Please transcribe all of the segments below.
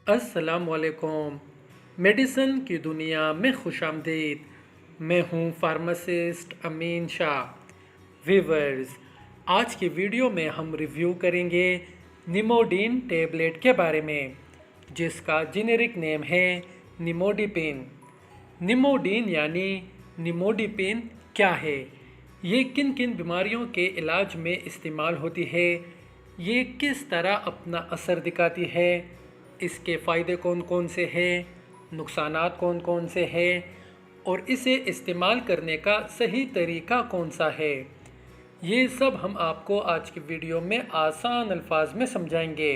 अस्सलामुअलैकुम। मेडिसिन की दुनिया में खुशामदीद। मैं हूँ फार्मासिस्ट अमीन शाह। व्यूअर्स, आज की वीडियो में हम रिव्यू करेंगे निमोडीन टेबलेट के बारे में, जिसका जेनेरिक नेम है निमोडिपिन। निमोडीन यानी निमोडिपिन क्या है, ये किन किन बीमारियों के इलाज में इस्तेमाल होती है, ये किस तरह अपना असर दिखाती है, इसके फ़ायदे कौन कौन से हैं, नुकसानात कौन कौन से हैं और इसे इस्तेमाल करने का सही तरीका कौन सा है, ये सब हम आपको आज की वीडियो में आसान अल्फाज में समझाएंगे।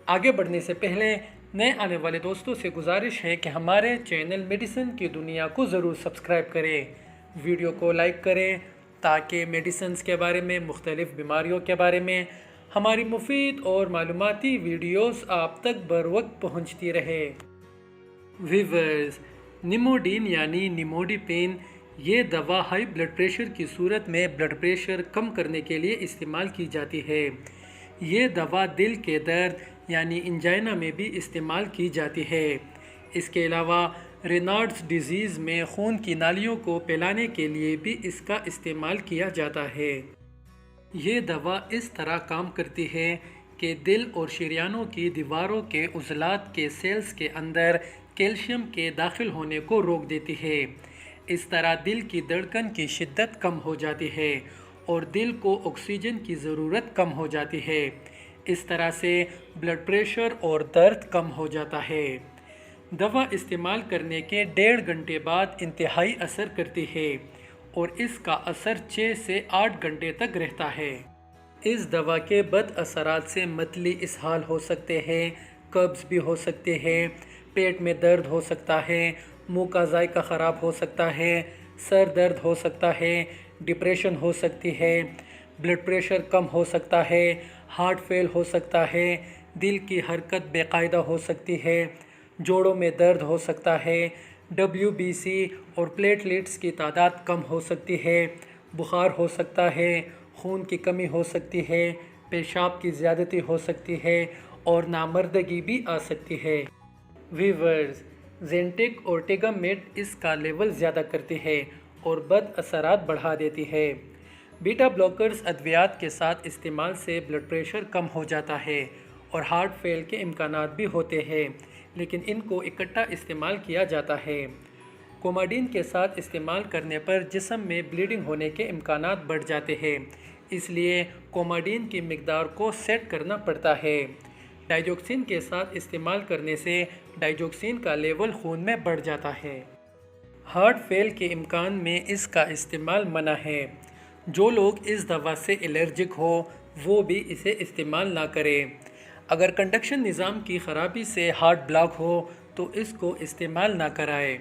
आगे बढ़ने से पहले नए आने वाले दोस्तों से गुजारिश है कि हमारे चैनल मेडिसिन की दुनिया को ज़रूर सब्सक्राइब करें, वीडियो को लाइक करें ताकि मेडिसिन्स के बारे में, मुख्तलिफ़ बीमारियों के बारे में हमारी मुफीद और मालूमाती वीडियोस आप तक बर वक्त पहुँचती रहे। व्यूअर्स, निमोडीन यानी निमोडिपिन ये दवा हाई ब्लड प्रेशर की सूरत में ब्लड प्रेशर कम करने के लिए इस्तेमाल की जाती है। ये दवा दिल के दर्द यानी इंजाइना में भी इस्तेमाल की जाती है। इसके अलावा रेनाल्ड्स डिजीज़ में खून की नालियों को फैलाने के लिए भी इसका इस्तेमाल किया जाता है। ये दवा इस तरह काम करती है कि दिल और शरीयानों की दीवारों के उज़लात के सेल्स के अंदर कैल्शियम के दाखिल होने को रोक देती है। इस तरह दिल की धड़कन की शिद्दत कम हो जाती है और दिल को ऑक्सीजन की ज़रूरत कम हो जाती है। इस तरह से ब्लड प्रेशर और दर्द कम हो जाता है। दवा इस्तेमाल करने के 1.5 घंटे बाद इंतहाई असर करती है और इसका असर 6 से 8 घंटे तक रहता है। इस दवा के बद असरात से मतली इसहाल हो सकते हैं, कब्ज़ भी हो सकते हैं, पेट में दर्द हो सकता है, मुंह का जायका ख़राब हो सकता है, सर दर्द हो सकता है, डिप्रेशन हो सकती है, ब्लड प्रेशर कम हो सकता है, हार्ट फेल हो सकता है, दिल की हरकत बेकायदा हो सकती है, जोड़ों में दर्द हो सकता है, WBC और प्लेटलेट्स की तादाद कम हो सकती है, बुखार हो सकता है, खून की कमी हो सकती है, पेशाब की ज़्यादती हो सकती है और नामर्दगी भी आ सकती है। वीवर्स, जेंटिक और टेगामेट इसका लेवल ज़्यादा करती है और बद असरात बढ़ा देती है। बीटा ब्लॉकर्स अद्वियात के साथ इस्तेमाल से ब्लड प्रेशर कम हो जाता है और हार्ट फेल के इम्कानात भी होते हैं, लेकिन इनको इकट्ठा इस्तेमाल किया जाता है। कोमाडीन के साथ इस्तेमाल करने पर जिस्म में ब्लीडिंग होने के इम्कानात बढ़ जाते हैं, इसलिए कोमाडीन की मिकदार को सेट करना पड़ता है। डाइजोक्सिन के साथ इस्तेमाल करने से डाइजोक्सिन का लेवल खून में बढ़ जाता है। हार्ट फेल के इम्कान में इसका इस्तेमाल मना है। जो लोग इस दवा से एलर्जिक हो वो भी इसे इस्तेमाल ना करें। अगर कंडक्शन निज़ाम की ख़राबी से हार्ट ब्लॉक हो तो इसको इस्तेमाल ना कराएं।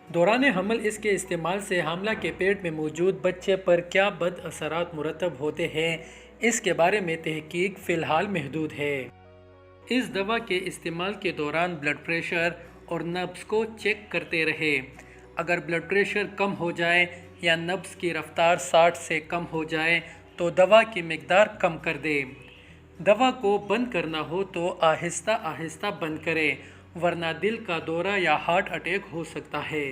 दौरान हमल इसके इस्तेमाल से हामला के पेट में मौजूद बच्चे पर क्या बद असरात मुरतब होते हैं, इसके बारे में तहकीक फ़िलहाल महदूद है। इस दवा के इस्तेमाल के दौरान ब्लड प्रेशर और नब्ज़ को चेक करते रहे। अगर ब्लड प्रेशर कम हो जाए या नब्ज़ की रफ़्तार 60 से कम हो जाए तो दवा की मिकदार कम कर दें। दवा को बंद करना हो तो आहिस्ता आहिस्ता बंद करें, वरना दिल का दौरा या हार्ट अटैक हो सकता है।